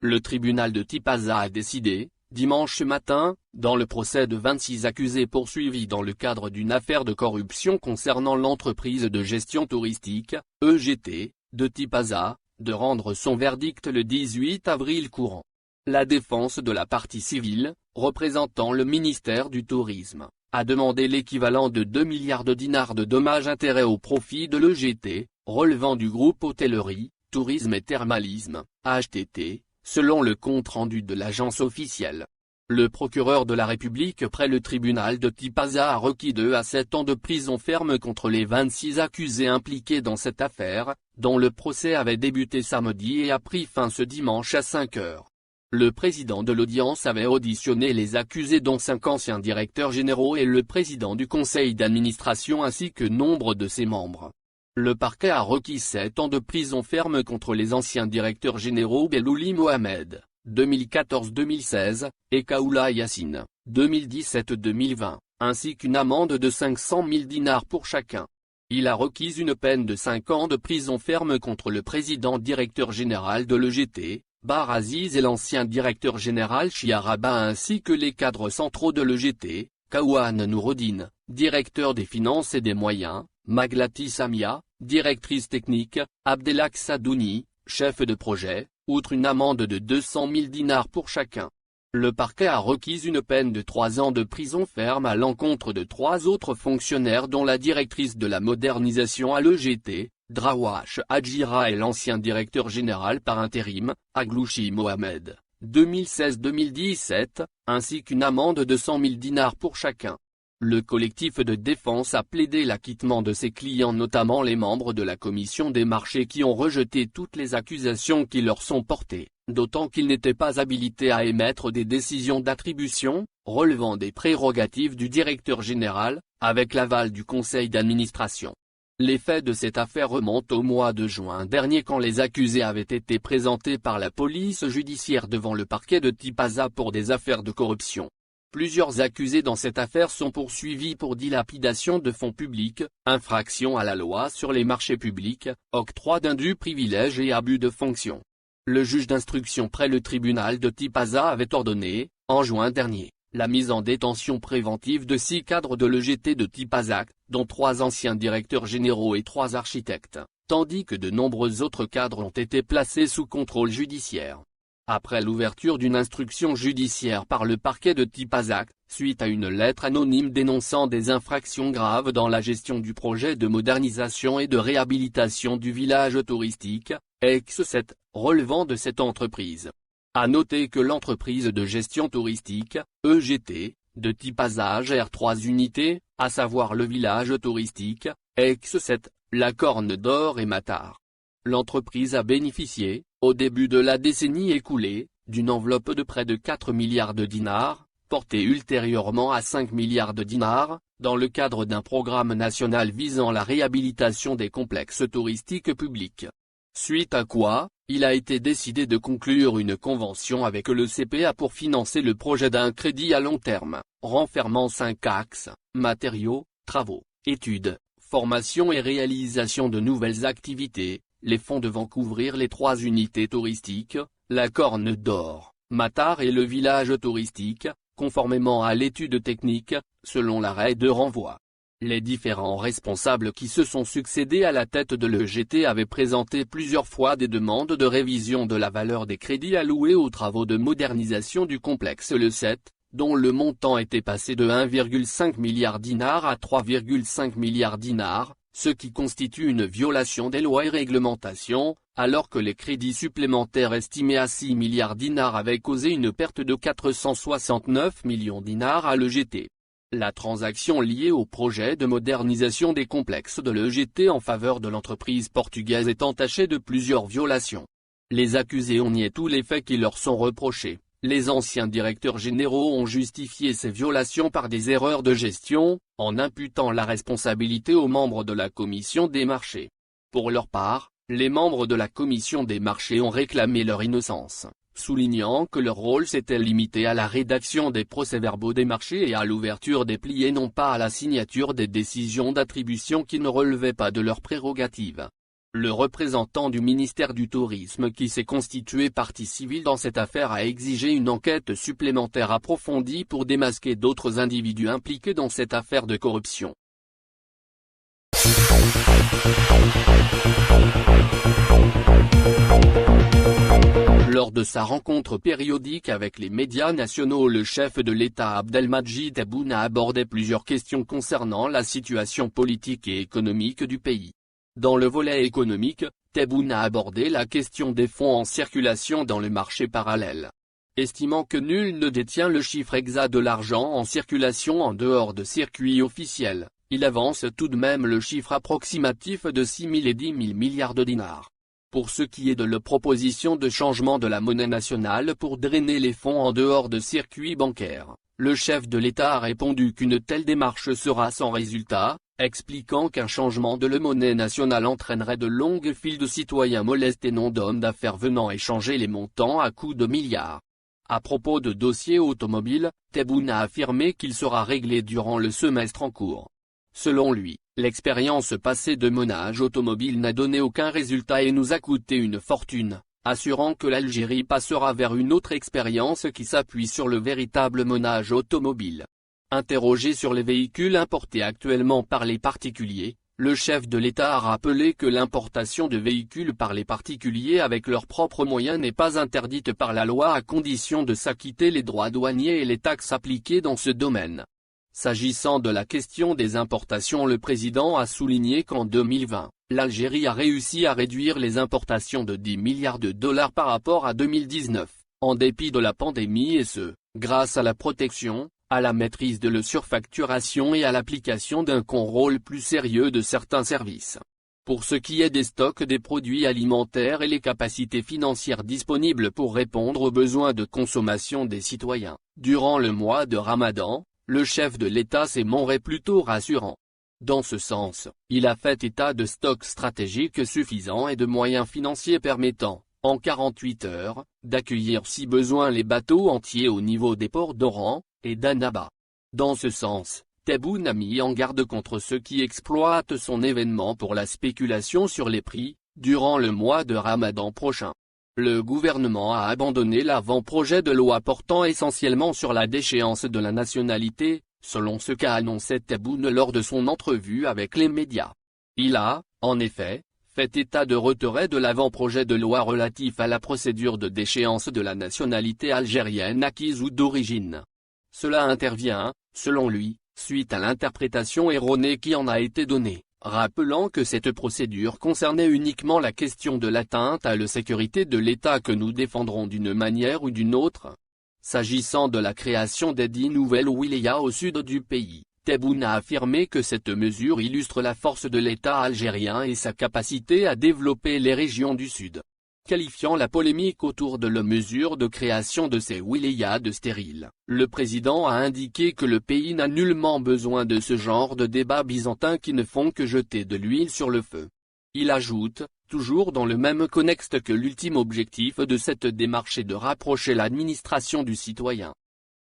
Le tribunal de Tipaza a décidé, dimanche matin, dans le procès de 26 accusés poursuivis dans le cadre d'une affaire de corruption concernant l'entreprise de gestion touristique, EGT, de Tipaza, de rendre son verdict le 18 avril courant. La défense de la partie civile, représentant le ministère du Tourisme, a demandé l'équivalent de 2 milliards de dinars de dommages-intérêts au profit de l'EGT, relevant du groupe Hôtellerie, Tourisme et Thermalisme, HTT, selon le compte-rendu de l'agence officielle. Le procureur de la République près le tribunal de Tipaza a requis 2 à 7 ans de prison ferme contre les 26 accusés impliqués dans cette affaire, dont le procès avait débuté samedi et a pris fin ce dimanche à 5 heures. Le président de l'audience avait auditionné les accusés dont 5 anciens directeurs généraux et le président du conseil d'administration ainsi que nombre de ses membres. Le parquet a requis 7 ans de prison ferme contre les anciens directeurs généraux Belouli Mohamed, 2014-2016, et Kaoula Yassine, 2017-2020, ainsi qu'une amende de 500 000 dinars pour chacun. Il a requis une peine de 5 ans de prison ferme contre le président directeur général de l'EGT, Bar Aziz et l'ancien directeur général Chiaraba ainsi que les cadres centraux de l'EGT, Kaouane Nouroudine, directeur des finances et des moyens, Maglati Samia, directrice technique, Abdelak Sadouni, chef de projet, outre une amende de 200 000 dinars pour chacun. Le parquet a requis une peine de 3 ans de prison ferme à l'encontre de 3 autres fonctionnaires dont la directrice de la modernisation à l'EGT, Drawash Adjira et l'ancien directeur général par intérim, Aglouchi Mohamed, 2016-2017, ainsi qu'une amende de 100 000 dinars pour chacun. Le collectif de défense a plaidé l'acquittement de ses clients notamment les membres de la commission des marchés qui ont rejeté toutes les accusations qui leur sont portées, d'autant qu'ils n'étaient pas habilités à émettre des décisions d'attribution, relevant des prérogatives du directeur général, avec l'aval du conseil d'administration. Les faits de cette affaire remontent au mois de juin dernier quand les accusés avaient été présentés par la police judiciaire devant le parquet de Tipaza pour des affaires de corruption. Plusieurs accusés dans cette affaire sont poursuivis pour dilapidation de fonds publics, infraction à la loi sur les marchés publics, octroi d'indus privilèges et abus de fonction. Le juge d'instruction près le tribunal de Tipaza avait ordonné, en juin dernier, la mise en détention préventive de 6 cadres de l'EGT de Tipaza, dont 3 anciens directeurs généraux et 3 architectes, tandis que de nombreux autres cadres ont été placés sous contrôle judiciaire. Après l'ouverture d'une instruction judiciaire par le parquet de Tipaza, suite à une lettre anonyme dénonçant des infractions graves dans la gestion du projet de modernisation et de réhabilitation du village touristique, ex-7, relevant de cette entreprise. À noter que l'entreprise de gestion touristique, EGT, de Tipaza gère 3 unités, à savoir le village touristique, ex-7, la Corne d'Or et Matar. L'entreprise a bénéficié, au début de la décennie écoulée, d'une enveloppe de près de 4 milliards de dinars, portée ultérieurement à 5 milliards de dinars, dans le cadre d'un programme national visant la réhabilitation des complexes touristiques publics. Suite à quoi, il a été décidé de conclure une convention avec le CPA pour financer le projet d'un crédit à long terme, renfermant 5 axes, matériaux, travaux, études, formation et réalisation de nouvelles activités. Les fonds devant couvrir les 3 unités touristiques, la Corne d'Or, Matar et le village touristique, conformément à l'étude technique, selon l'arrêt de renvoi. Les différents responsables qui se sont succédés à la tête de l'EGT avaient présenté plusieurs fois des demandes de révision de la valeur des crédits alloués aux travaux de modernisation du complexe Le 7, dont le montant était passé de 1,5 milliard dinars à 3,5 milliards dinars, ce qui constitue une violation des lois et réglementations, alors que les crédits supplémentaires estimés à 6 milliards dinars avaient causé une perte de 469 millions dinars à l'EGT. La transaction liée au projet de modernisation des complexes de l'EGT en faveur de l'entreprise portugaise est entachée de plusieurs violations. Les accusés ont nié tous les faits qui leur sont reprochés. Les anciens directeurs généraux ont justifié ces violations par des erreurs de gestion, en imputant la responsabilité aux membres de la commission des marchés. Pour leur part, les membres de la commission des marchés ont réclamé leur innocence, soulignant que leur rôle s'était limité à la rédaction des procès-verbaux des marchés et à l'ouverture des plis et non pas à la signature des décisions d'attribution qui ne relevaient pas de leurs prérogatives. Le représentant du ministère du Tourisme qui s'est constitué partie civile dans cette affaire a exigé une enquête supplémentaire approfondie pour démasquer d'autres individus impliqués dans cette affaire de corruption. Lors de sa rencontre périodique avec les médias nationaux, le chef de l'État Abdelmadjid Tebboune a abordé plusieurs questions concernant la situation politique et économique du pays. Dans le volet économique, Tebboune a abordé la question des fonds en circulation dans le marché parallèle. Estimant que nul ne détient le chiffre exact de l'argent en circulation en dehors de circuits officiels, il avance tout de même le chiffre approximatif de 6 000 et 10 000 milliards de dinars. Pour ce qui est de la proposition de changement de la monnaie nationale pour drainer les fonds en dehors de circuits bancaires, le chef de l'État a répondu qu'une telle démarche sera sans résultat, expliquant qu'un changement de la monnaie nationale entraînerait de longues files de citoyens molestes et non d'hommes d'affaires venant échanger les montants à coups de milliards. À propos de dossiers automobiles, Tebboune a affirmé qu'il sera réglé durant le semestre en cours. Selon lui, l'expérience passée de monage automobile n'a donné aucun résultat et nous a coûté une fortune, assurant que l'Algérie passera vers une autre expérience qui s'appuie sur le véritable monage automobile. Interrogé sur les véhicules importés actuellement par les particuliers, le chef de l'État a rappelé que l'importation de véhicules par les particuliers avec leurs propres moyens n'est pas interdite par la loi à condition de s'acquitter les droits douaniers et les taxes appliquées dans ce domaine. S'agissant de la question des importations, le président a souligné qu'en 2020, l'Algérie a réussi à réduire les importations de 10 milliards de dollars par rapport à 2019, en dépit de la pandémie et ce, grâce à la protection, à la maîtrise de la surfacturation et à l'application d'un contrôle plus sérieux de certains services. Pour ce qui est des stocks des produits alimentaires et les capacités financières disponibles pour répondre aux besoins de consommation des citoyens, durant le mois de Ramadan, le chef de l'État s'est montré plutôt rassurant. Dans ce sens, il a fait état de stocks stratégiques suffisants et de moyens financiers permettant, en 48 heures, d'accueillir si besoin les bateaux entiers au niveau des ports d'Oran et d'Annaba. Dans ce sens, Tebboune a mis en garde contre ceux qui exploitent son événement pour la spéculation sur les prix, durant le mois de Ramadan prochain. Le gouvernement a abandonné l'avant-projet de loi portant essentiellement sur la déchéance de la nationalité, selon ce qu'a annoncé Tebboune lors de son entrevue avec les médias. Il a, en effet, fait état de retrait de l'avant-projet de loi relatif à la procédure de déchéance de la nationalité algérienne acquise ou d'origine. Cela intervient, selon lui, suite à l'interprétation erronée qui en a été donnée, rappelant que cette procédure concernait uniquement la question de l'atteinte à la sécurité de l'État que nous défendrons d'une manière ou d'une autre. S'agissant de la création des 10 nouvelles wilayas au sud du pays, Tebboune a affirmé que cette mesure illustre la force de l'État algérien et sa capacité à développer les régions du sud. Qualifiant la polémique autour de la mesure de création de ces wilayas de stérile, le président a indiqué que le pays n'a nullement besoin de ce genre de débats byzantins qui ne font que jeter de l'huile sur le feu. Il ajoute, toujours dans le même contexte, que l'ultime objectif de cette démarche est de rapprocher l'administration du citoyen.